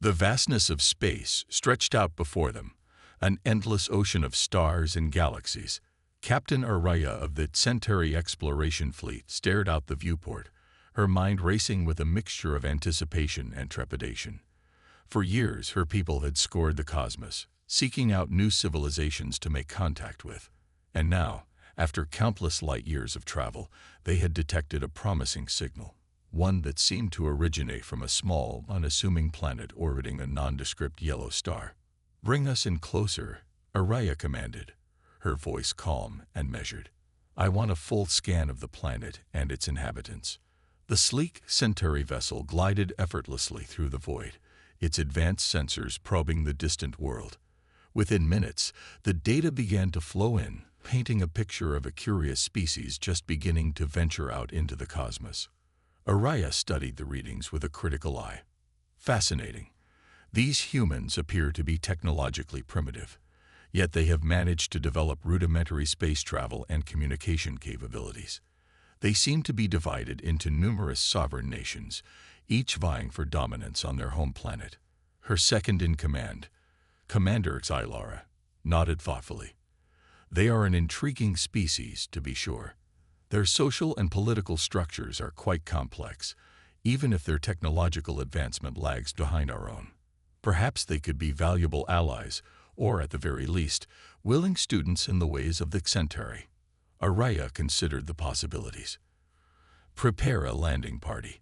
The vastness of space stretched out before them, an endless ocean of stars and galaxies. Captain Araya of the Centauri Exploration Fleet stared out the viewport, her mind racing with a mixture of anticipation and trepidation. For years, her people had scoured the cosmos, seeking out new civilizations to make contact with. And now, after countless light years of travel, they had detected a promising signal, one that seemed to originate from a small, unassuming planet orbiting a nondescript yellow star. "Bring us in closer," Araya commanded, her voice calm and measured. "I want a full scan of the planet and its inhabitants." The sleek Centauri vessel glided effortlessly through the void, its advanced sensors probing the distant world. Within minutes, the data began to flow in, painting a picture of a curious species just beginning to venture out into the cosmos. Araya studied the readings with a critical eye. Fascinating. These humans appear to be technologically primitive, yet they have managed to develop rudimentary space travel and communication capabilities. They seem to be divided into numerous sovereign nations, each vying for dominance on their home planet. Her second-in-command, Commander Xylara, nodded thoughtfully. "They are an intriguing species, to be sure. Their social and political structures are quite complex, even if their technological advancement lags behind our own. Perhaps they could be valuable allies, or at the very least, willing students in the ways of the Centauri." Araya considered the possibilities. "Prepare a landing party.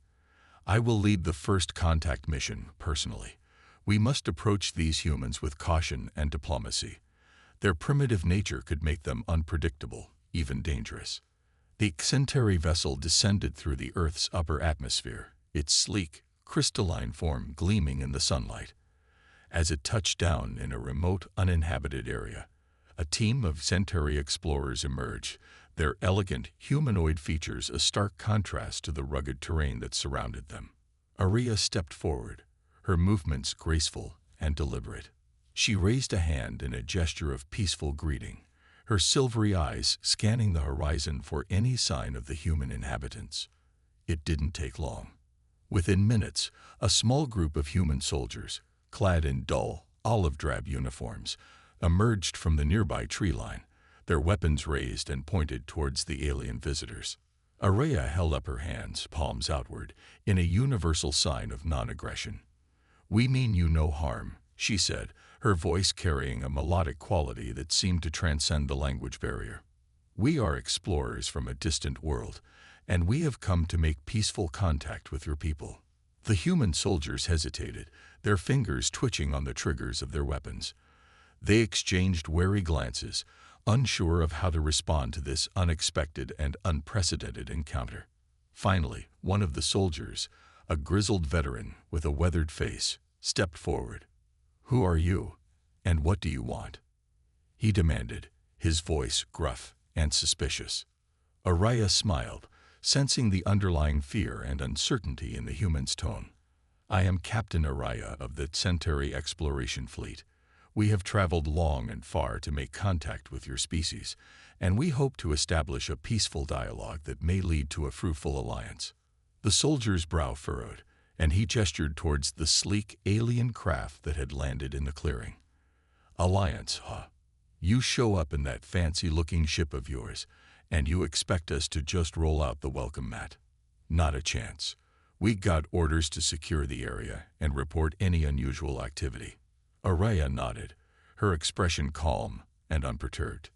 I will lead the first contact mission personally. We must approach these humans with caution and diplomacy. Their primitive nature could make them unpredictable, even dangerous." The Centauri vessel descended through the Earth's upper atmosphere, its sleek, crystalline form gleaming in the sunlight. As it touched down in a remote, uninhabited area, a team of Centauri explorers emerged, their elegant, humanoid features a stark contrast to the rugged terrain that surrounded them. Araya stepped forward, her movements graceful and deliberate. She raised a hand in a gesture of peaceful greeting, her silvery eyes scanning the horizon for any sign of the human inhabitants. It didn't take long. Within minutes, a small group of human soldiers, clad in dull, olive-drab uniforms, emerged from the nearby tree line, their weapons raised and pointed towards the alien visitors. Araya held up her hands, palms outward, in a universal sign of non-aggression. "We mean you no harm," she said, her voice carrying a melodic quality that seemed to transcend the language barrier. "We are explorers from a distant world, and we have come to make peaceful contact with your people." The human soldiers hesitated, their fingers twitching on the triggers of their weapons. They exchanged wary glances, unsure of how to respond to this unexpected and unprecedented encounter. Finally, one of the soldiers, a grizzled veteran with a weathered face, stepped forward. "Who are you, and what do you want?" he demanded, his voice gruff and suspicious. Araya smiled, sensing the underlying fear and uncertainty in the human's tone. "I am Captain Araya of the Centauri Exploration Fleet. We have traveled long and far to make contact with your species, and we hope to establish a peaceful dialogue that may lead to a fruitful alliance." The soldier's brow furrowed, and he gestured towards the sleek alien craft that had landed in the clearing. "Alliance, huh? You show up in that fancy-looking ship of yours, and you expect us to just roll out the welcome mat? Not a chance. We got orders to secure the area and report any unusual activity." Araya nodded, her expression calm and unperturbed.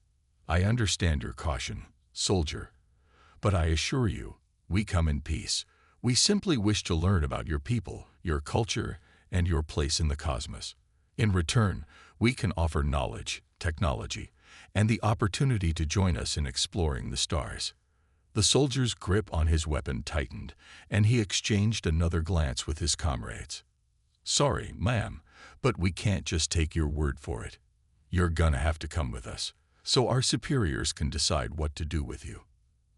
"I understand your caution, soldier, but I assure you, we come in peace. We simply wish to learn about your people, your culture, and your place in the cosmos. In return, we can offer knowledge, technology, and the opportunity to join us in exploring the stars." The soldier's grip on his weapon tightened, and he exchanged another glance with his comrades. "Sorry, ma'am, but we can't just take your word for it. You're gonna have to come with us, so our superiors can decide what to do with you."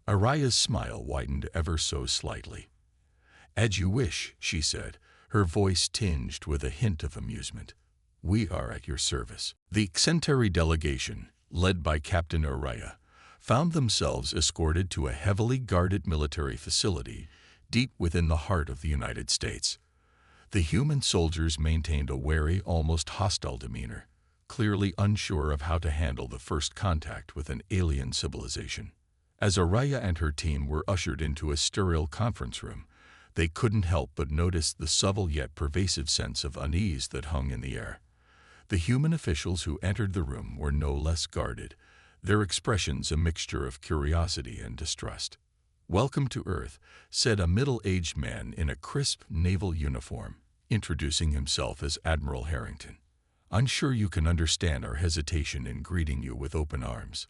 Araya's smile widened ever so slightly. "As you wish," she said, her voice tinged with a hint of amusement. "We are at your service." The Centauri delegation, led by Captain Araya, found themselves escorted to a heavily guarded military facility deep within the heart of the United States. The human soldiers maintained a wary, almost hostile demeanor, clearly unsure of how to handle the first contact with an alien civilization. As Araya and her team were ushered into a sterile conference room, they couldn't help but notice the subtle yet pervasive sense of unease that hung in the air. The human officials who entered the room were no less guarded, their expressions a mixture of curiosity and distrust. "Welcome to Earth," said a middle-aged man in a crisp naval uniform, introducing himself as Admiral Harrington. "I'm sure you can understand our hesitation in greeting you with open arms.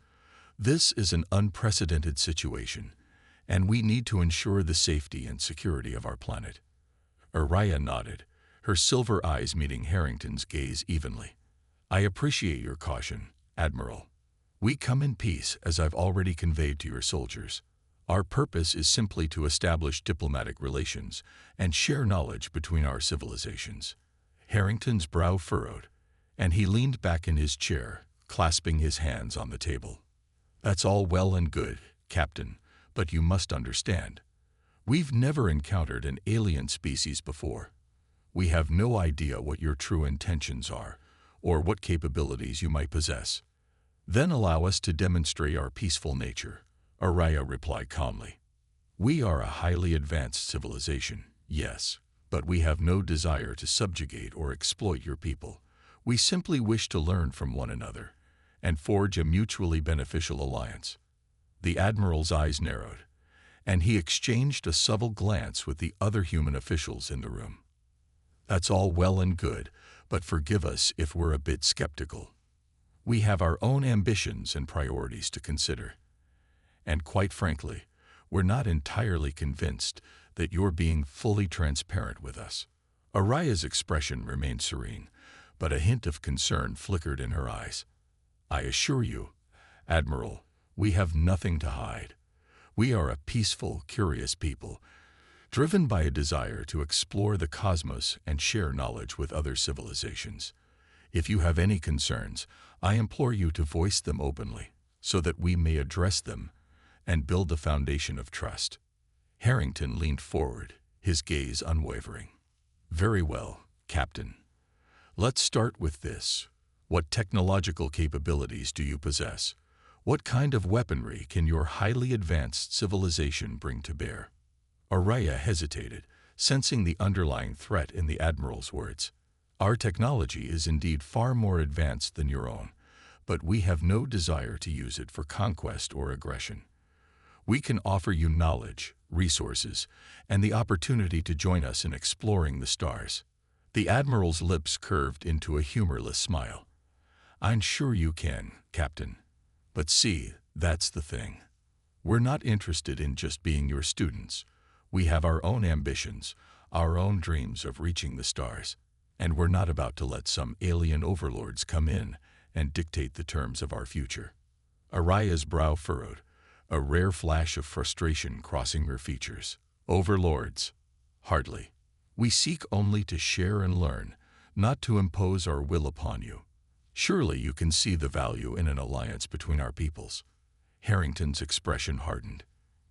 This is an unprecedented situation, and we need to ensure the safety and security of our planet." Araya nodded, her silver eyes meeting Harrington's gaze evenly. "I appreciate your caution, Admiral. We come in peace, as I've already conveyed to your soldiers. Our purpose is simply to establish diplomatic relations and share knowledge between our civilizations." Harrington's brow furrowed, and he leaned back in his chair, clasping his hands on the table. "That's all well and good, Captain, but you must understand. We've never encountered an alien species before. We have no idea what your true intentions are, or what capabilities you might possess." "Then allow us to demonstrate our peaceful nature," Araya replied calmly. "We are a highly advanced civilization, yes, but we have no desire to subjugate or exploit your people. We simply wish to learn from one another and forge a mutually beneficial alliance." The Admiral's eyes narrowed, and he exchanged a subtle glance with the other human officials in the room. "That's all well and good, but forgive us if we're a bit skeptical. We have our own ambitions and priorities to consider. And quite frankly, we're not entirely convinced that you're being fully transparent with us." Araya's expression remained serene, but a hint of concern flickered in her eyes. "I assure you, Admiral, we have nothing to hide. We are a peaceful, curious people, driven by a desire to explore the cosmos and share knowledge with other civilizations. If you have any concerns, I implore you to voice them openly, so that we may address them and build a foundation of trust." Harrington leaned forward, his gaze unwavering. "Very well, Captain. Let's start with this. What technological capabilities do you possess? What kind of weaponry can your highly advanced civilization bring to bear?" Araya hesitated, sensing the underlying threat in the Admiral's words. "Our technology is indeed far more advanced than your own, but we have no desire to use it for conquest or aggression. We can offer you knowledge, resources, and the opportunity to join us in exploring the stars." The Admiral's lips curved into a humorless smile. "I'm sure you can, Captain. But see, that's the thing. We're not interested in just being your students. We have our own ambitions, our own dreams of reaching the stars, and we're not about to let some alien overlords come in and dictate the terms of our future." Araya's brow furrowed, a rare flash of frustration crossing her features. "Overlords? Hardly. We seek only to share and learn, not to impose our will upon you. Surely you can see the value in an alliance between our peoples." Harrington's expression hardened.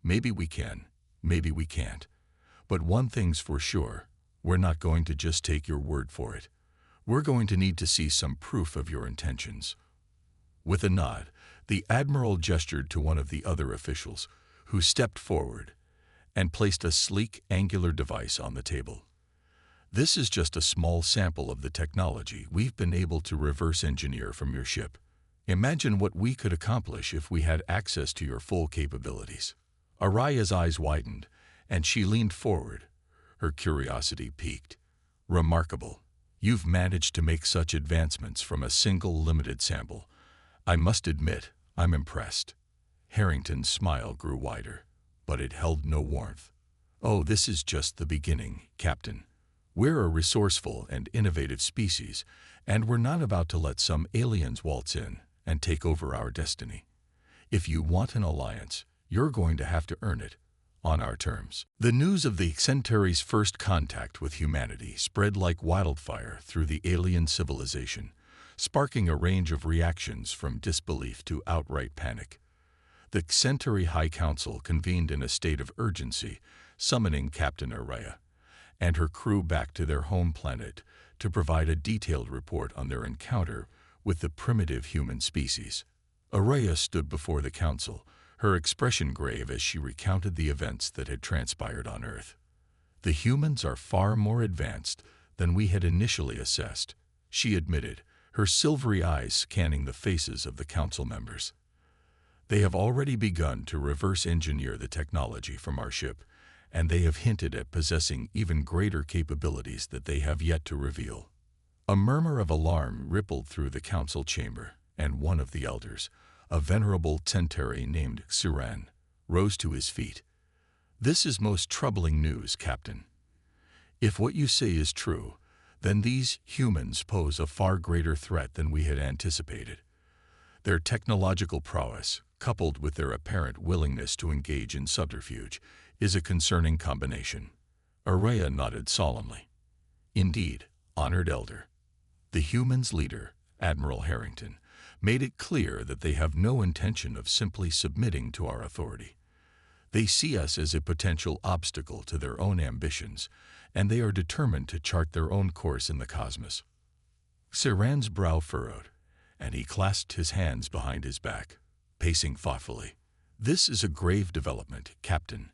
"Maybe we can, maybe we can't. But one thing's for sure, we're not going to just take your word for it. We're going to need to see some proof of your intentions." With a nod, the Admiral gestured to one of the other officials, who stepped forward and placed a sleek, angular device on the table. "This is just a small sample of the technology we've been able to reverse engineer from your ship. Imagine what we could accomplish if we had access to your full capabilities." Araya's eyes widened, and she leaned forward, her curiosity piqued. "Remarkable. You've managed to make such advancements from a single limited sample. I must admit, I'm impressed." Harrington's smile grew wider, but it held no warmth. "Oh, this is just the beginning, Captain. We're a resourceful and innovative species, and we're not about to let some aliens waltz in and take over our destiny. If you want an alliance, you're going to have to earn it, on our terms." The news of the Centauri's first contact with humanity spread like wildfire through the alien civilization, sparking a range of reactions from disbelief to outright panic. The Centauri High Council convened in a state of urgency, summoning Captain Araya, and her crew back to their home planet to provide a detailed report on their encounter with the primitive human species. Araya stood before the council, her expression grave as she recounted the events that had transpired on Earth. "The humans are far more advanced than we had initially assessed," she admitted, her silvery eyes scanning the faces of the council members. "They have already begun to reverse engineer the technology from our ship, and they have hinted at possessing even greater capabilities that they have yet to reveal." A murmur of alarm rippled through the council chamber, and one of the elders, a venerable Centauri named Siran, rose to his feet. "This is most troubling news, Captain. If what you say is true, then these humans pose a far greater threat than we had anticipated. Their technological prowess, coupled with their apparent willingness to engage in subterfuge, is a concerning combination." Araya nodded solemnly. "Indeed, honored elder. The humans' leader, Admiral Harrington, made it clear that they have no intention of simply submitting to our authority. They see us as a potential obstacle to their own ambitions, and they are determined to chart their own course in the cosmos." Siran's brow furrowed, and he clasped his hands behind his back, pacing thoughtfully. "This is a grave development, Captain.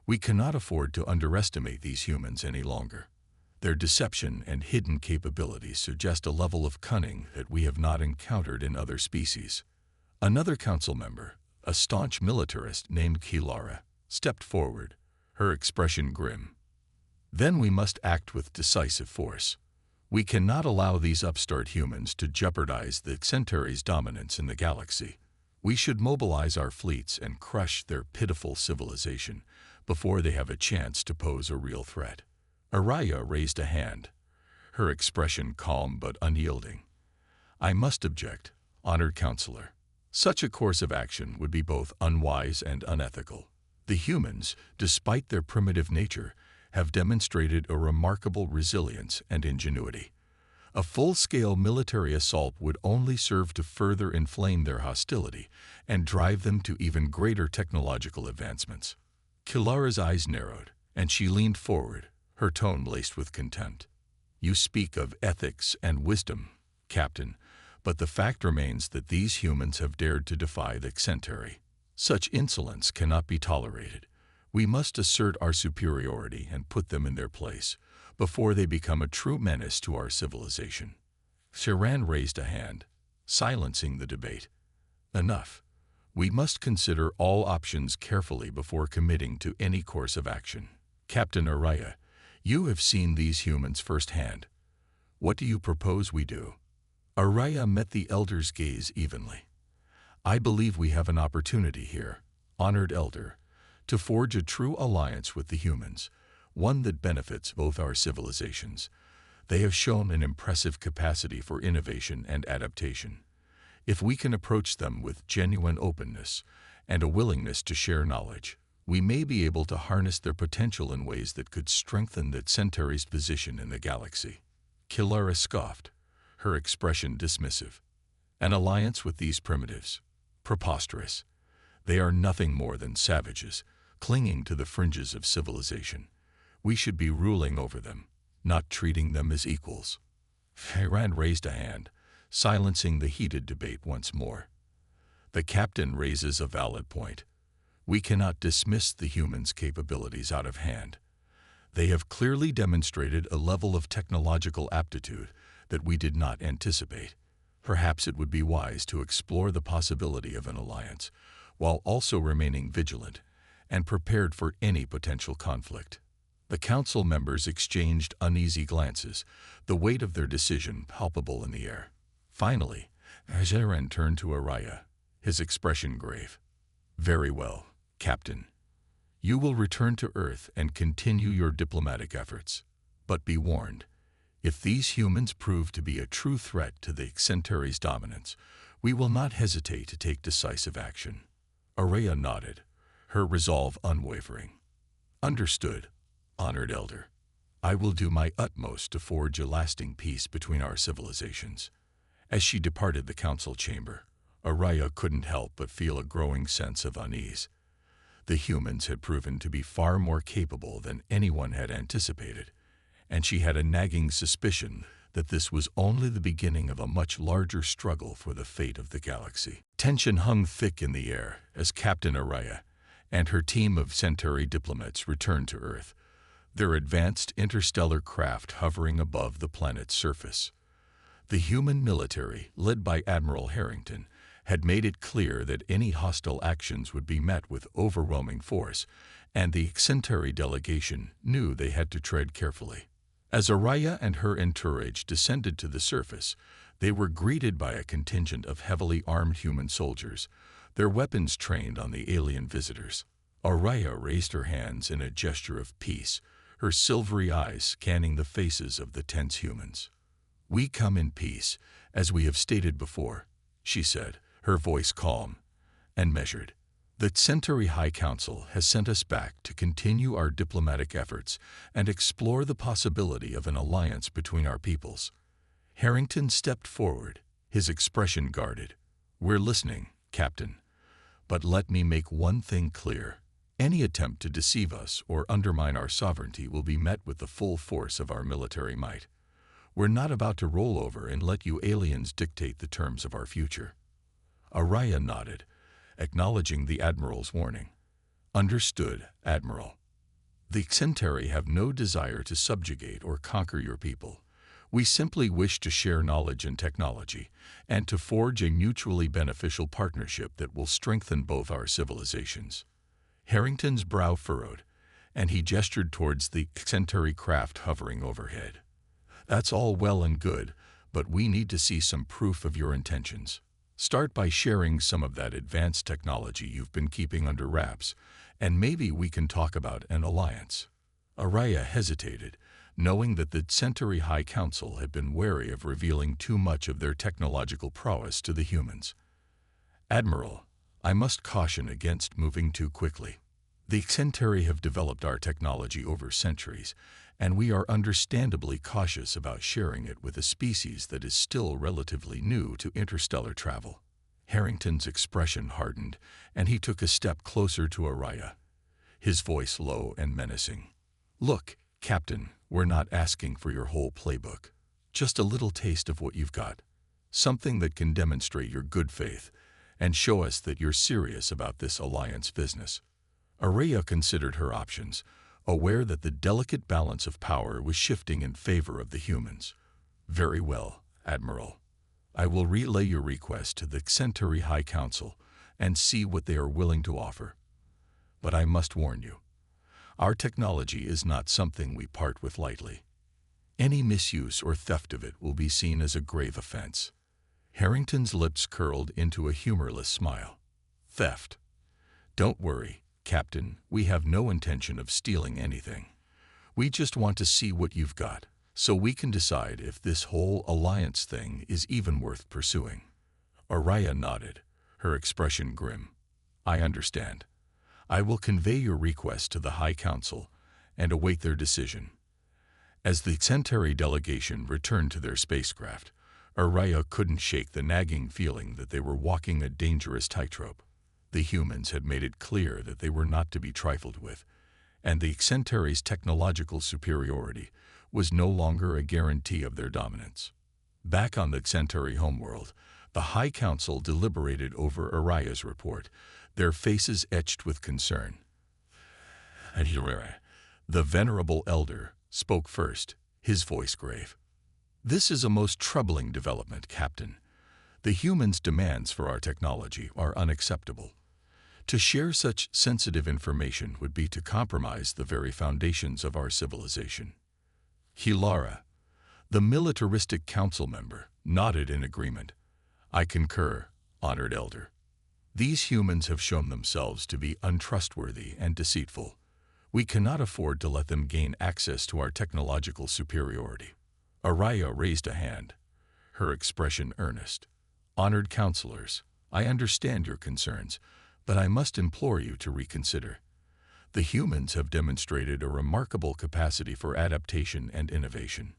We cannot afford to underestimate these humans any longer. Their deception and hidden capabilities suggest a level of cunning that we have not encountered in other species." Another council member, a staunch militarist named Kilara, stepped forward, her expression grim. "Then we must act with decisive force. We cannot allow these upstart humans to jeopardize the Centauri's dominance in the galaxy. We should mobilize our fleets and crush their pitiful civilization before they have a chance to pose a real threat." Araya raised a hand, her expression calm but unyielding. "I must object, honored counselor. Such a course of action would be both unwise and unethical. The humans, despite their primitive nature, have demonstrated a remarkable resilience and ingenuity. A full-scale military assault would only serve to further inflame their hostility and drive them to even greater technological advancements." Kilara's eyes narrowed, and she leaned forward, her tone laced with contempt. "You speak of ethics and wisdom, Captain, but the fact remains that these humans have dared to defy the Centauri. Such insolence cannot be tolerated. We must assert our superiority and put them in their place before they become a true menace to our civilization." Siran raised a hand, silencing the debate. "Enough. We must consider all options carefully before committing to any course of action. Captain Araya, you have seen these humans firsthand. What do you propose we do?" Araya met the elder's gaze evenly. "I believe we have an opportunity here, honored elder, to forge a true alliance with the humans, one that benefits both our civilizations. They have shown an impressive capacity for innovation and adaptation. If we can approach them with genuine openness and a willingness to share knowledge, we may be able to harness their potential in ways that could strengthen the Centauri's position in the galaxy." Kilara scoffed, her expression dismissive. "An alliance with these primitives? Preposterous. They are nothing more than savages, clinging to the fringes of civilization. We should be ruling over them, not treating them as equals." Siran raised a hand, silencing the heated debate once more. "The captain raises a valid point. We cannot dismiss the humans' capabilities out of hand. They have clearly demonstrated a level of technological aptitude that we did not anticipate. Perhaps it would be wise to explore the possibility of an alliance, while also remaining vigilant and prepared for any potential conflict." The council members exchanged uneasy glances, the weight of their decision palpable in the air. Finally, Siran turned to Araya, his expression grave. "Very well, Captain. You will return to Earth and continue your diplomatic efforts. But be warned, if these humans prove to be a true threat to the Centauri's dominance, we will not hesitate to take decisive action." Araya nodded, her resolve unwavering. "Understood, honored elder. I will do my utmost to forge a lasting peace between our civilizations." As she departed the council chamber, Araya couldn't help but feel a growing sense of unease. The humans had proven to be far more capable than anyone had anticipated, and she had a nagging suspicion that this was only the beginning of a much larger struggle for the fate of the galaxy. Tension hung thick in the air as Captain Araya and her team of Centauri diplomats returned to Earth, their advanced interstellar craft hovering above the planet's surface. The human military, led by Admiral Harrington, had made it clear that any hostile actions would be met with overwhelming force, and the Centauri delegation knew they had to tread carefully. As Araya and her entourage descended to the surface, they were greeted by a contingent of heavily armed human soldiers, their weapons trained on the alien visitors. Araya raised her hands in a gesture of peace, her silvery eyes scanning the faces of the tense humans. "We come in peace, as we have stated before," she said, her voice calm and measured. "The Centauri High Council has sent us back to continue our diplomatic efforts and explore the possibility of an alliance between our peoples." Harrington stepped forward, his expression guarded. "We're listening, Captain. But let me make one thing clear. Any attempt to deceive us or undermine our sovereignty will be met with the full force of our military might. We're not about to roll over and let you aliens dictate the terms of our future." Araya nodded, acknowledging the Admiral's warning. "Understood, Admiral. The Centauri have no desire to subjugate or conquer your people. We simply wish to share knowledge and technology, and to forge a mutually beneficial partnership that will strengthen both our civilizations." Harrington's brow furrowed, and he gestured towards the Centauri craft hovering overhead. "That's all well and good, but we need to see some proof of your intentions. Start by sharing some of that advanced technology you've been keeping under wraps, and maybe we can talk about an alliance." Araya hesitated, knowing that the Centauri High Council had been wary of revealing too much of their technological prowess to the humans. "Admiral, I must caution against moving too quickly. The Centauri have developed our technology over centuries, and we are understandably cautious about sharing it with a species that is still relatively new to interstellar travel." Harrington's expression hardened, and he took a step closer to Araya, his voice low and menacing. "Look, Captain, we're not asking for your whole playbook. Just a little taste of what you've got. Something that can demonstrate your good faith and show us that you're serious about this alliance business." Araya considered her options, aware that the delicate balance of power was shifting in favor of the humans. "Very well, Admiral. I will relay your request to the Centauri High Council and see what they are willing to offer. But I must warn you, our technology is not something we part with lightly. Any misuse or theft of it will be seen as a grave offense." Harrington's lips curled into a humorless smile. "Theft? Don't worry, Captain, we have no intention of stealing anything. We just want to see what you've got, so we can decide if this whole alliance thing is even worth pursuing." Araya nodded, her expression grim. "I understand. I will convey your request to the High Council and await their decision." As the Centauri delegation returned to their spacecraft, Araya couldn't shake the nagging feeling that they were walking a dangerous tightrope. The humans had made it clear that they were not to be trifled with, and the Centauri's technological superiority was no longer a guarantee of their dominance. Back on the Centauri homeworld, the High Council deliberated over Araya's report, their faces etched with concern. The venerable elder spoke first, his voice grave. "This is a most troubling development, Captain. The humans' demands for our technology are unacceptable. To share such sensitive information would be to compromise the very foundations of our civilization." Hilara, the militaristic council member, nodded in agreement. "I concur, honored elder. These humans have shown themselves to be untrustworthy and deceitful. We cannot afford to let them gain access to our technological superiority." Araya raised a hand, her expression earnest. "Honored counselors, I understand your concerns, but I must implore you to reconsider. The humans have demonstrated a remarkable capacity for adaptation and innovation.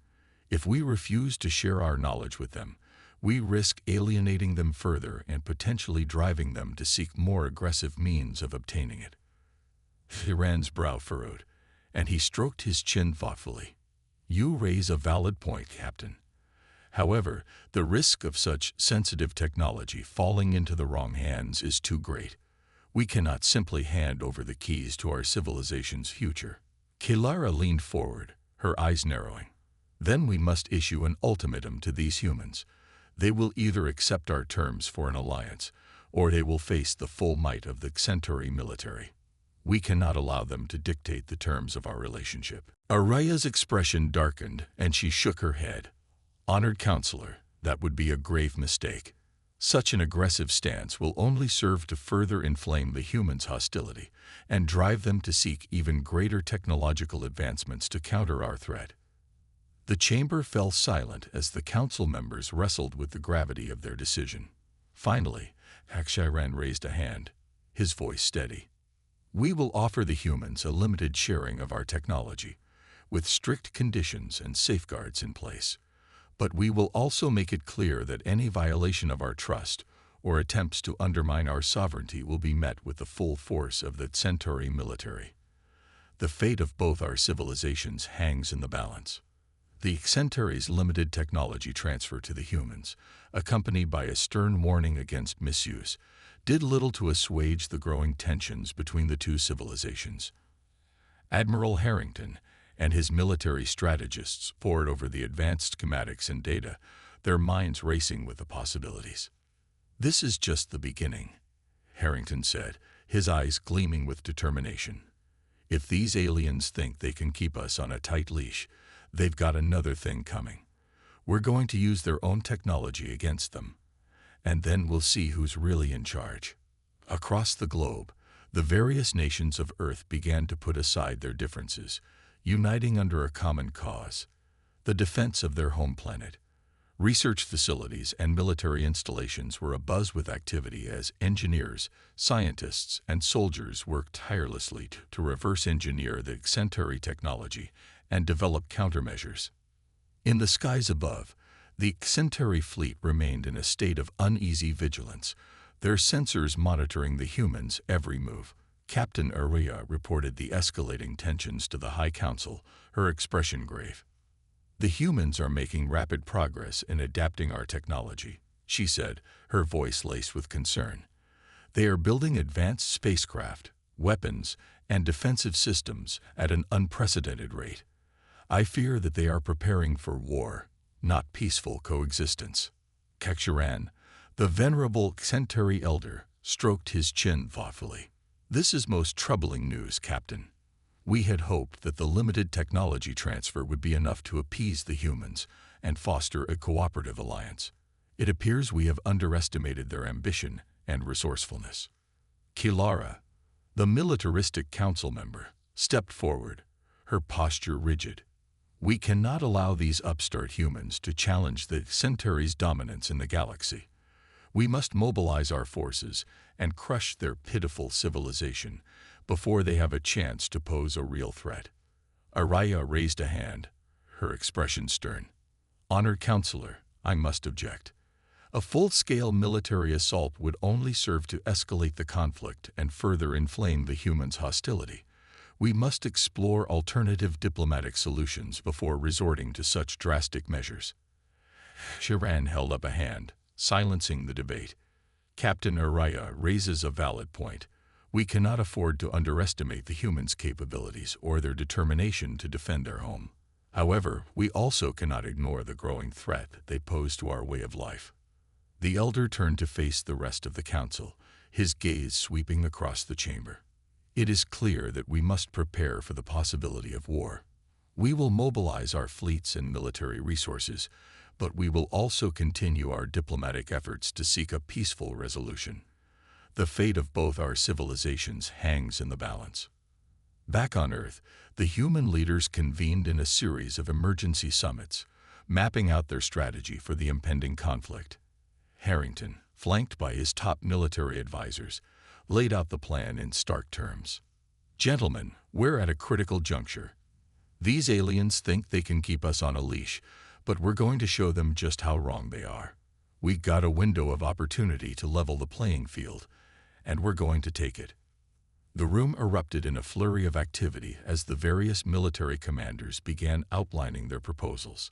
If we refuse to share our knowledge with them, we risk alienating them further and potentially driving them to seek more aggressive means of obtaining it." Hiran's brow furrowed, and he stroked his chin thoughtfully. You raise a valid point, Captain. However, the risk of such sensitive technology falling into the wrong hands is too great. We cannot simply hand over the keys to our civilization's future. Kilara leaned forward, her eyes narrowing. Then we must issue an ultimatum to these humans. They will either accept our terms for an alliance, or they will face the full might of the Centauri military. We cannot allow them to dictate the terms of our relationship. Araya's expression darkened, and she shook her head. Honored counselor, that would be a grave mistake. Such an aggressive stance will only serve to further inflame the humans' hostility and drive them to seek even greater technological advancements to counter our threat. The chamber fell silent as the council members wrestled with the gravity of their decision. Finally, HFY raised a hand, his voice steady. We will offer the humans a limited sharing of our technology, with strict conditions and safeguards in place. But we will also make it clear that any violation of our trust or attempts to undermine our sovereignty will be met with the full force of the Centauri military. The fate of both our civilizations hangs in the balance. The Centauri's limited technology transfer to the humans, accompanied by a stern warning against misuse, did little to assuage the growing tensions between the two civilizations. Admiral Harrington and his military strategists pored over the advanced schematics and data, their minds racing with the possibilities. This is just the beginning, Harrington said, his eyes gleaming with determination. If these aliens think they can keep us on a tight leash, they've got another thing coming. We're going to use their own technology against them, and then we'll see who's really in charge. Across the globe, the various nations of Earth began to put aside their differences, uniting under a common cause, the defense of their home planet. Research facilities and military installations were abuzz with activity as engineers, scientists, and soldiers worked tirelessly to reverse engineer the Centauri technology and develop countermeasures. In the skies above, the Centauri fleet remained in a state of uneasy vigilance, their sensors monitoring the humans' every move. Captain Araya reported the escalating tensions to the High Council, her expression grave. The humans are making rapid progress in adapting our technology, she said, her voice laced with concern. They are building advanced spacecraft, weapons, and defensive systems at an unprecedented rate. I fear that they are preparing for war, not peaceful coexistence. HFY, the venerable Centauri elder, stroked his chin thoughtfully. This is most troubling news, Captain. We had hoped that the limited technology transfer would be enough to appease the humans and foster a cooperative alliance. It appears we have underestimated their ambition and resourcefulness. Kilara, the militaristic council member, stepped forward, her posture rigid. We cannot allow these upstart humans to challenge the Centauri's dominance in the galaxy. We must mobilize our forces and crush their pitiful civilization before they have a chance to pose a real threat. Araya raised a hand, her expression stern. Honored counselor, I must object. A full-scale military assault would only serve to escalate the conflict and further inflame the humans' hostility. We must explore alternative diplomatic solutions before resorting to such drastic measures. HFY held up a hand, silencing the debate. Captain Araya raises a valid point. We cannot afford to underestimate the humans' capabilities or their determination to defend their home. However, we also cannot ignore the growing threat they pose to our way of life. The elder turned to face the rest of the council, his gaze sweeping across the chamber. It is clear that we must prepare for the possibility of war. We will mobilize our fleets and military resources, but we will also continue our diplomatic efforts to seek a peaceful resolution. The fate of both our civilizations hangs in the balance. Back on Earth, the human leaders convened in a series of emergency summits, mapping out their strategy for the impending conflict. Harrington, flanked by his top military advisors, laid out the plan in stark terms. Gentlemen, we're at a critical juncture. These aliens think they can keep us on a leash, but we're going to show them just how wrong they are. We got a window of opportunity to level the playing field, and we're going to take it. The room erupted in a flurry of activity as the various military commanders began outlining their proposals.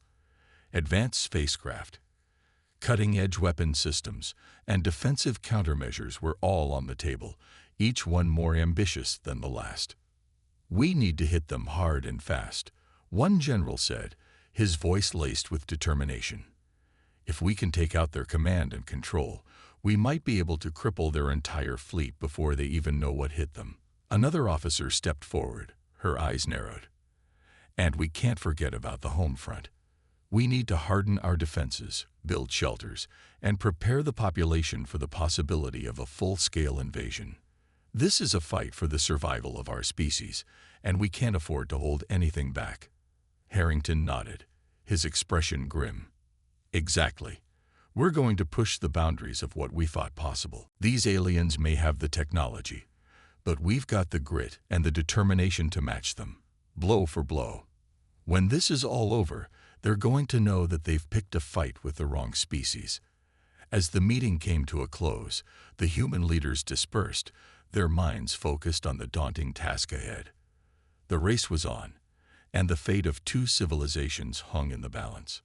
Advanced spacecraft, cutting-edge weapon systems, and defensive countermeasures were all on the table, each one more ambitious than the last. "We need to hit them hard and fast," one general said, his voice laced with determination. "If we can take out their command and control, we might be able to cripple their entire fleet before they even know what hit them." Another officer stepped forward, her eyes narrowed. "And we can't forget about the home front. We need to harden our defenses, build shelters, and prepare the population for the possibility of a full-scale invasion. This is a fight for the survival of our species, and we can't afford to hold anything back." Harrington nodded, his expression grim. "Exactly. We're going to push the boundaries of what we thought possible. These aliens may have the technology, but we've got the grit and the determination to match them, blow for blow. When this is all over, they're going to know that they've picked a fight with the wrong species." As the meeting came to a close, the human leaders dispersed, their minds focused on the daunting task ahead. The race was on, and the fate of two civilizations hung in the balance.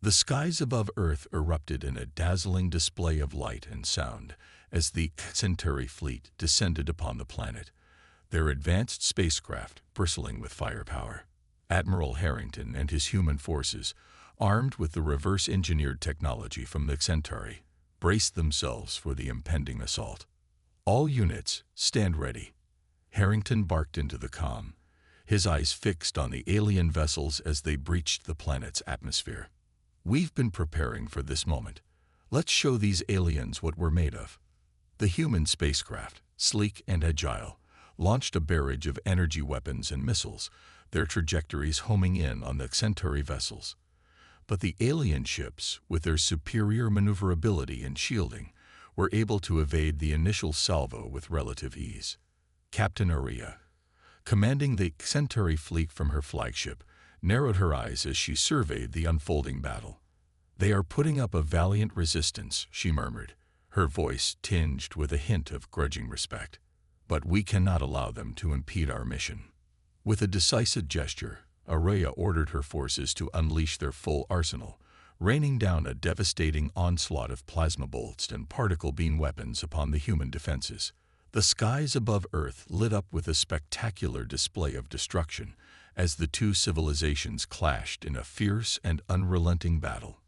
The skies above Earth erupted in a dazzling display of light and sound as the Centauri fleet descended upon the planet, their advanced spacecraft bristling with firepower. Admiral Harrington and his human forces, armed with the reverse-engineered technology from the Centauri, braced themselves for the impending assault. "All units, stand ready." Harrington barked into the comm, his eyes fixed on the alien vessels as they breached the planet's atmosphere. "We've been preparing for this moment. Let's show these aliens what we're made of." The human spacecraft, sleek and agile, launched a barrage of energy weapons and missiles, their trajectories homing in on the Centauri vessels. But the alien ships, with their superior maneuverability and shielding, were able to evade the initial salvo with relative ease. Captain Aria, commanding the Centauri fleet from her flagship, narrowed her eyes as she surveyed the unfolding battle. "They are putting up a valiant resistance," she murmured, her voice tinged with a hint of grudging respect. "But we cannot allow them to impede our mission." With a decisive gesture, Araya ordered her forces to unleash their full arsenal, raining down a devastating onslaught of plasma bolts and particle beam weapons upon the human defenses. The skies above Earth lit up with a spectacular display of destruction as the two civilizations clashed in a fierce and unrelenting battle.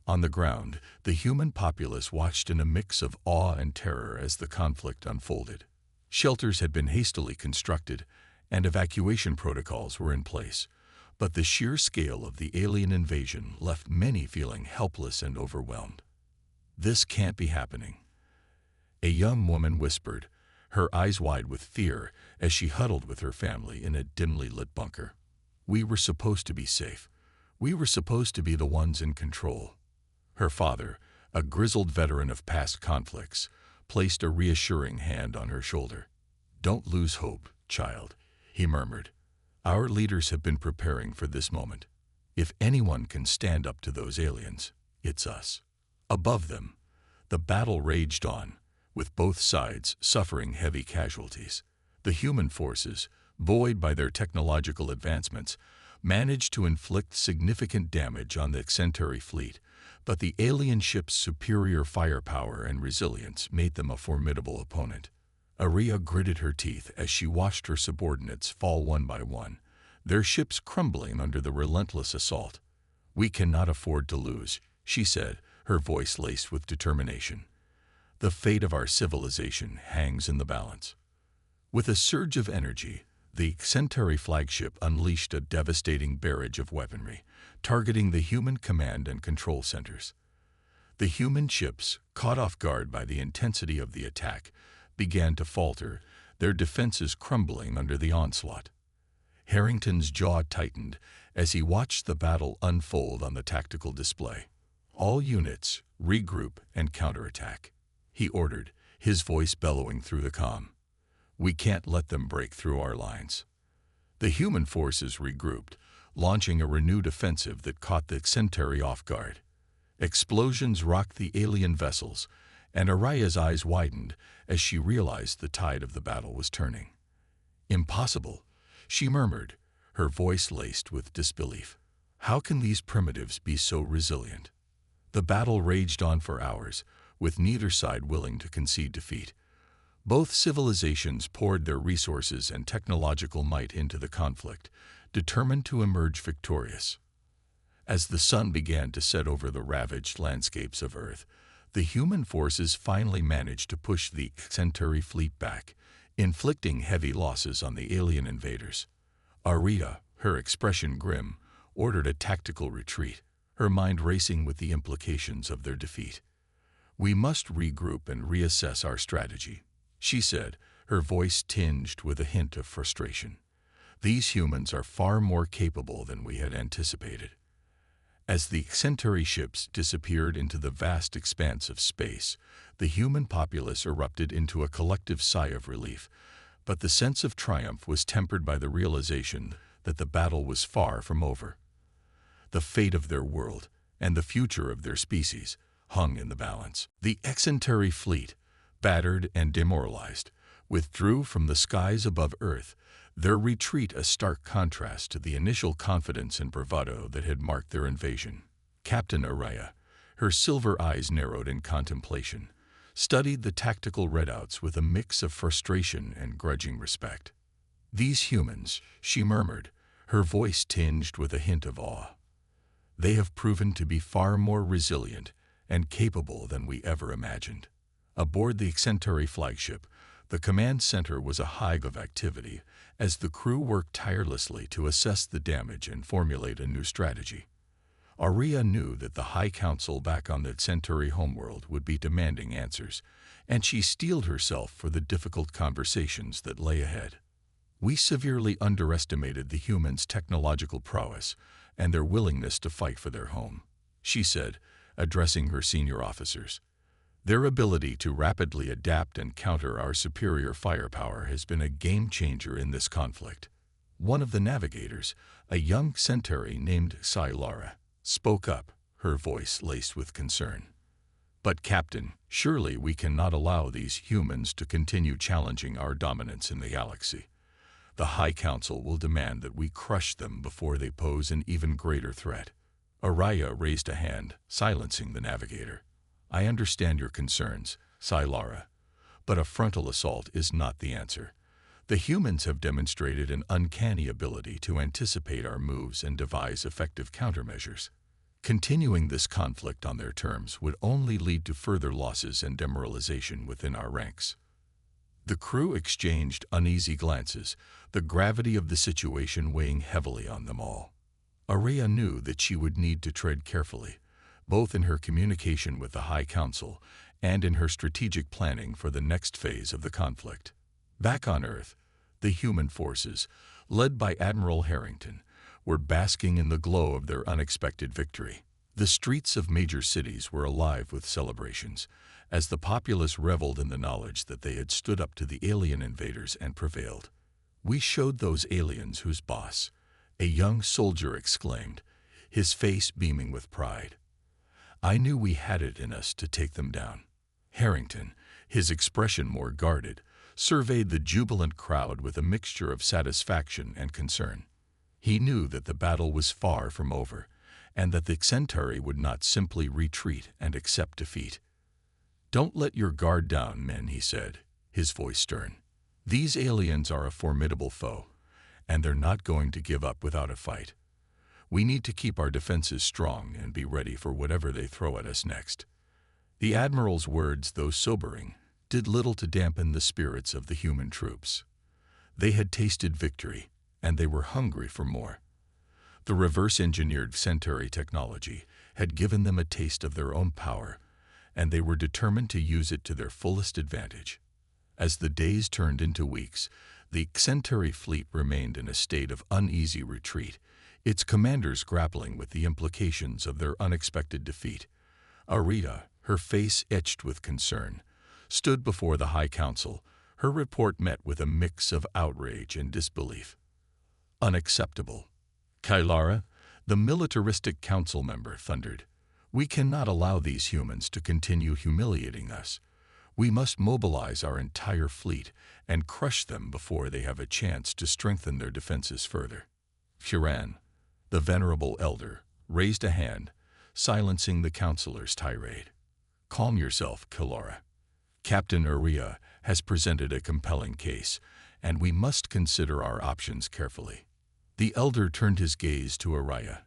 On the ground, the human populace watched in a mix of awe and terror as the conflict unfolded. Shelters had been hastily constructed, and evacuation protocols were in place, but the sheer scale of the alien invasion left many feeling helpless and overwhelmed. "This can't be happening," a young woman whispered, her eyes wide with fear as she huddled with her family in a dimly lit bunker. "We were supposed to be safe. We were supposed to be the ones in control." Her father, a grizzled veteran of past conflicts, placed a reassuring hand on her shoulder. "Don't lose hope, child," he murmured. "Our leaders have been preparing for this moment. If anyone can stand up to those aliens, it's us." Above them, the battle raged on, with both sides suffering heavy casualties. The human forces, buoyed by their technological advancements, managed to inflict significant damage on the Centauri fleet, but the alien ship's superior firepower and resilience made them a formidable opponent. Aria gritted her teeth as she watched her subordinates fall one by one, their ships crumbling under the relentless assault. "We cannot afford to lose," she said, her voice laced with determination. "The fate of our civilization hangs in the balance." With a surge of energy, the Centauri flagship unleashed a devastating barrage of weaponry, targeting the human command and control centers. The human ships, caught off guard by the intensity of the attack, began to falter, their defenses crumbling under the onslaught. Harrington's jaw tightened as he watched the battle unfold on the tactical display. "All units, regroup and counterattack," he ordered, his voice bellowing through the comm. "We can't let them break through our lines." The human forces regrouped, launching a renewed offensive that caught the Centauri off guard. Explosions rocked the alien vessels, and Araya's eyes widened as she realized the tide of the battle was turning. "Impossible," she murmured, her voice laced with disbelief. "How can these primitives be so resilient?" The battle raged on for hours, with neither side willing to concede defeat. Both civilizations poured their resources and technological might into the conflict, determined to emerge victorious. As the sun began to set over the ravaged landscapes of Earth, the human forces finally managed to push the Centauri fleet back, inflicting heavy losses on the alien invaders. Arya, her expression grim, ordered a tactical retreat, her mind racing with the implications of their defeat. "We must regroup and reassess our strategy," she said, her voice tinged with a hint of frustration. "These humans are far more capable than we had anticipated." As the Centauri ships disappeared into the vast expanse of space, the human populace erupted into a collective sigh of relief, but the sense of triumph was tempered by the realization that the battle was far from over. The fate of their world and the future of their species hung in the balance. The Centauri fleet, battered and demoralized, withdrew from the skies above Earth, their retreat a stark contrast to the initial confidence and bravado that had marked their invasion. Captain Araya, her silver eyes narrowed in contemplation, studied the tactical readouts with a mix of frustration and grudging respect. "These humans," she murmured, her voice tinged with a hint of awe. "They have proven to be far more resilient and capable than we ever imagined." Aboard the Centauri flagship, the command center was a hive of activity as the crew worked tirelessly to assess the damage and formulate a new strategy. Arya knew that the High Council back on the Centauri homeworld would be demanding answers, and she steeled herself for the difficult conversations that lay ahead. "We severely underestimated the humans' technological prowess and their willingness to fight for their home," she said, addressing her senior officers. "Their ability to rapidly adapt and counter our superior firepower has been a game-changer in this conflict." One of the navigators, a young Centauri named Sci-Lara, spoke up, her voice laced with concern. "But Captain, surely we cannot allow these humans to continue challenging our dominance in the galaxy. The High Council will demand that we crush them before they pose an even greater threat." Araya raised a hand, silencing the navigator. "I understand your concerns, Sci-Lara, but a frontal assault is not the answer. The humans have demonstrated an uncanny ability to anticipate our moves and devise effective countermeasures. Continuing this conflict on their terms would only lead to further losses and demoralization within our ranks." The crew exchanged uneasy glances, the gravity of the situation weighing heavily on them all. Araya knew that she would need to tread carefully, both in her communication with the High Council and in her strategic planning for the next phase of the conflict. Back on Earth, the human forces, led by Admiral Harrington, were basking in the glow of their unexpected victory. The streets of major cities were alive with celebrations, as the populace reveled in the knowledge that they had stood up to the alien invaders and prevailed. "We showed those aliens who's boss," a young soldier exclaimed, his face beaming with pride. "I knew we had it in us to take them down." Harrington, his expression more guarded, surveyed the jubilant crowd with a mixture of satisfaction and concern. He knew that the battle was far from over, and that the Centauri would not simply retreat and accept defeat. "Don't let your guard down, men," he said, his voice stern. "These aliens are a formidable foe, and they're not going to give up without a fight. We need to keep our defenses strong and be ready for whatever they throw at us next." The Admiral's words, though sobering, did little to dampen the spirits of the human troops. They had tasted victory, and they were hungry for more. The reverse-engineered Centauri technology had given them a taste of their own power, and they were determined to use it to their fullest advantage. As the days turned into weeks, the Centauri fleet remained in a state of uneasy retreat, its commanders grappling with the implications of their unexpected defeat. Arya, her face etched with concern, stood before the High Council, her report met with a mix of outrage and disbelief. "Unacceptable." Sci-Lara, the militaristic council member, thundered. We cannot allow these humans to continue humiliating us. We must mobilize our entire fleet and crush them before they have a chance to strengthen their defenses further. Huran, the venerable elder, raised a hand, silencing the counselor's tirade. Calm yourself, Kilara. Captain Uriah has presented a compelling case, and we must consider our options carefully. The elder turned his gaze to Uriah,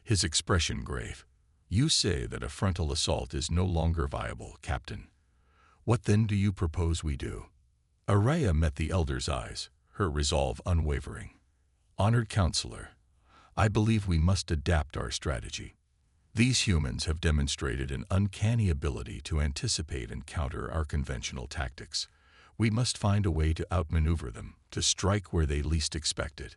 his expression grave. You say that a frontal assault is no longer viable, Captain. What then do you propose we do? Uriah met the elder's eyes, her resolve unwavering. Honored counselor, I believe we must adapt our strategy. These humans have demonstrated an uncanny ability to anticipate and counter our conventional tactics. We must find a way to outmaneuver them, to strike where they least expect it.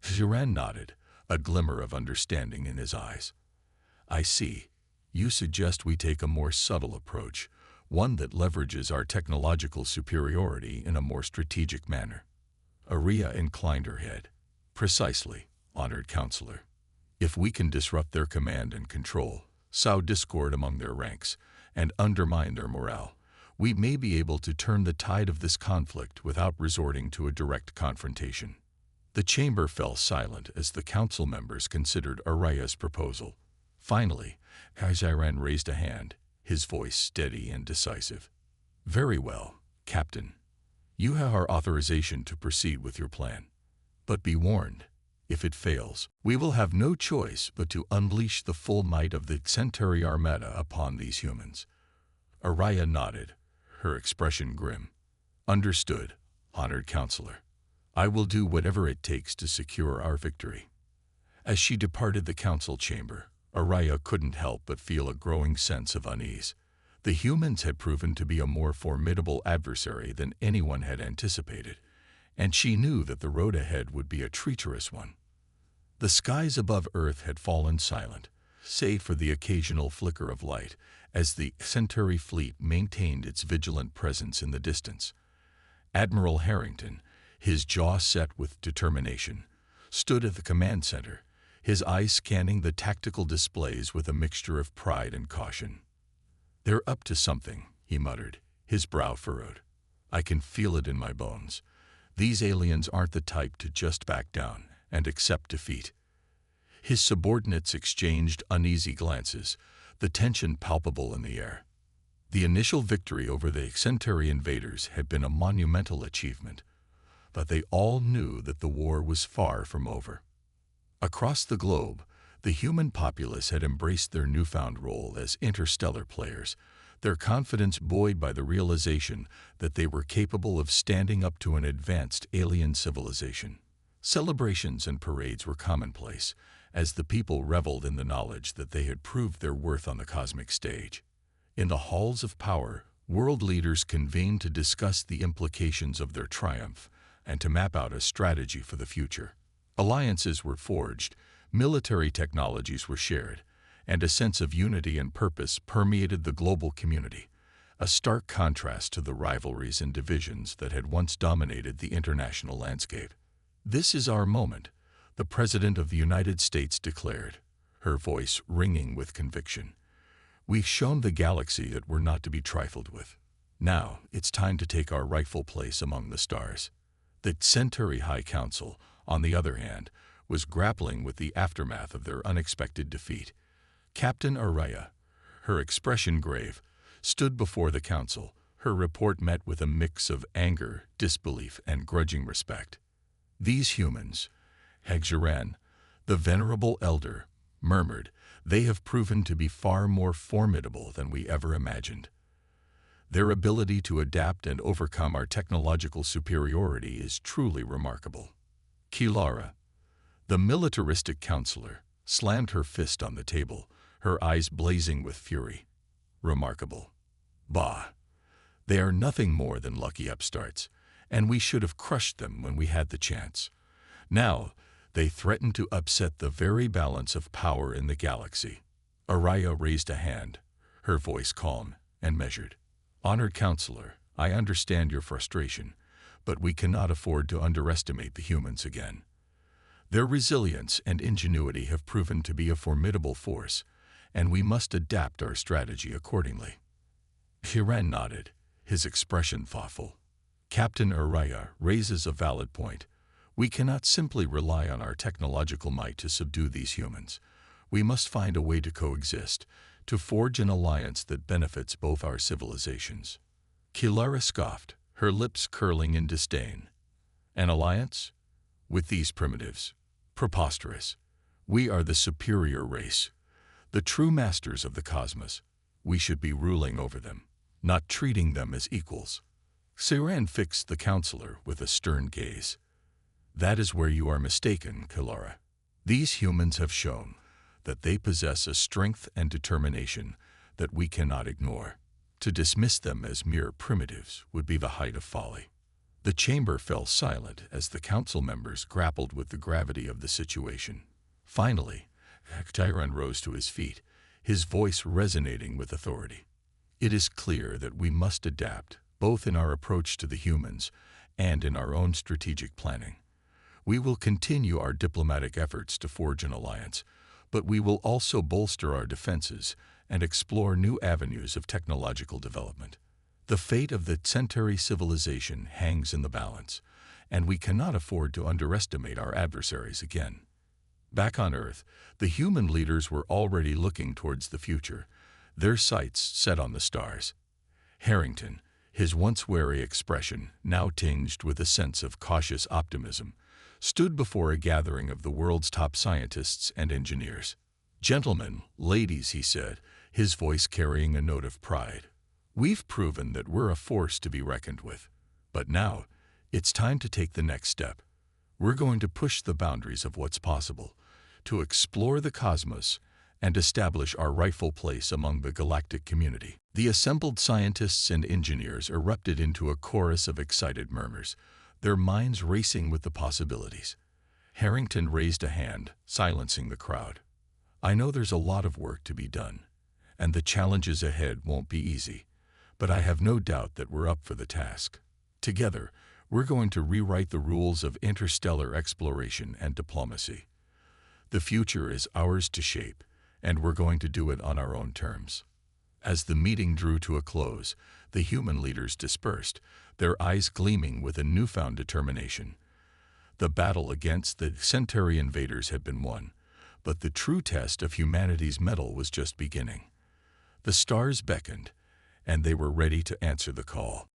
Huran nodded, a glimmer of understanding in his eyes. I see. You suggest we take a more subtle approach, one that leverages our technological superiority in a more strategic manner. Uriah inclined her head. Precisely, honored counselor. If we can disrupt their command and control, sow discord among their ranks, and undermine their morale, we may be able to turn the tide of this conflict without resorting to a direct confrontation. The chamber fell silent as the council members considered Uriah's proposal. Finally, Haziran raised a hand, his voice steady and decisive. Very well, Captain. You have our authorization to proceed with your plan. But be warned, if it fails, we will have no choice but to unleash the full might of the Centauri Armada upon these humans. Uriah nodded, her expression grim. Understood, honored counselor. I will do whatever it takes to secure our victory. As she departed the council chamber, Uriah couldn't help but feel a growing sense of unease. The humans had proven to be a more formidable adversary than anyone had anticipated, and she knew that the road ahead would be a treacherous one. The skies above Earth had fallen silent, save for the occasional flicker of light, as the Centauri fleet maintained its vigilant presence in the distance. Admiral Harrington, his jaw set with determination, stood at the command center, his eyes scanning the tactical displays with a mixture of pride and caution. They're up to something, he muttered, his brow furrowed. I can feel it in my bones. These aliens aren't the type to just back down and accept defeat. His subordinates exchanged uneasy glances, the tension palpable in the air. The initial victory over the Centauri invaders had been a monumental achievement, but they all knew that the war was far from over. Across the globe, the human populace had embraced their newfound role as interstellar players, their confidence buoyed by the realization that they were capable of standing up to an advanced alien civilization. Celebrations and parades were commonplace, as the people reveled in the knowledge that they had proved their worth on the cosmic stage. In the halls of power, world leaders convened to discuss the implications of their triumph and to map out a strategy for the future. Alliances were forged, military technologies were shared, and a sense of unity and purpose permeated the global community, a stark contrast to the rivalries and divisions that had once dominated the international landscape. This is our moment, the President of the United States declared, her voice ringing with conviction. We've shown the galaxy that we're not to be trifled with. Now it's time to take our rightful place among the stars. The Centauri High Council, on the other hand, was grappling with the aftermath of their unexpected defeat. Captain Uriah, her expression grave, stood before the council, her report met with a mix of anger, disbelief, and grudging respect. These humans, Hegjaran, the venerable elder, murmured, they have proven to be far more formidable than we ever imagined. Their ability to adapt and overcome our technological superiority is truly remarkable. Kilara, the militaristic counselor, slammed her fist on the table, her eyes blazing with fury. Remarkable. Bah! They are nothing more than lucky upstarts, and we should have crushed them when we had the chance. Now, they threaten to upset the very balance of power in the galaxy. Uriah raised a hand, her voice calm and measured. Honored counselor, I understand your frustration, but we cannot afford to underestimate the humans again. Their resilience and ingenuity have proven to be a formidable force, and we must adapt our strategy accordingly. Hiran nodded, his expression thoughtful. Captain Araya raises a valid point. We cannot simply rely on our technological might to subdue these humans. We must find a way to coexist, to forge an alliance that benefits both our civilizations. Kilara scoffed, her lips curling in disdain. An alliance? With these primitives? Preposterous. We are the superior race, the true masters of the cosmos. We should be ruling over them, not treating them as equals. Siran fixed the counselor with a stern gaze. That is where you are mistaken, Kilara. These humans have shown that they possess a strength and determination that we cannot ignore. To dismiss them as mere primitives would be the height of folly. The chamber fell silent as the council members grappled with the gravity of the situation. Finally, Tyron rose to his feet, his voice resonating with authority. It is clear that we must adapt, both in our approach to the humans and in our own strategic planning. We will continue our diplomatic efforts to forge an alliance, but we will also bolster our defenses and explore new avenues of technological development. The fate of the Centauri civilization hangs in the balance, and we cannot afford to underestimate our adversaries again. Back on Earth, the human leaders were already looking towards the future, their sights set on the stars. Harrington, his once wary expression now tinged with a sense of cautious optimism, stood before a gathering of the world's top scientists and engineers. "Gentlemen, ladies," he said, his voice carrying a note of pride. "We've proven that we're a force to be reckoned with. But now, it's time to take the next step. We're going to push the boundaries of what's possible, to explore the cosmos and establish our rightful place among the galactic community." The assembled scientists and engineers erupted into a chorus of excited murmurs, their minds racing with the possibilities. Harrington raised a hand, silencing the crowd. "I know there's a lot of work to be done, and the challenges ahead won't be easy, but I have no doubt that we're up for the task. Together, we're going to rewrite the rules of interstellar exploration and diplomacy. The future is ours to shape, and we're going to do it on our own terms." As the meeting drew to a close, the human leaders dispersed, their eyes gleaming with a newfound determination. The battle against the Centauri invaders had been won, but the true test of humanity's mettle was just beginning. The stars beckoned, and they were ready to answer the call.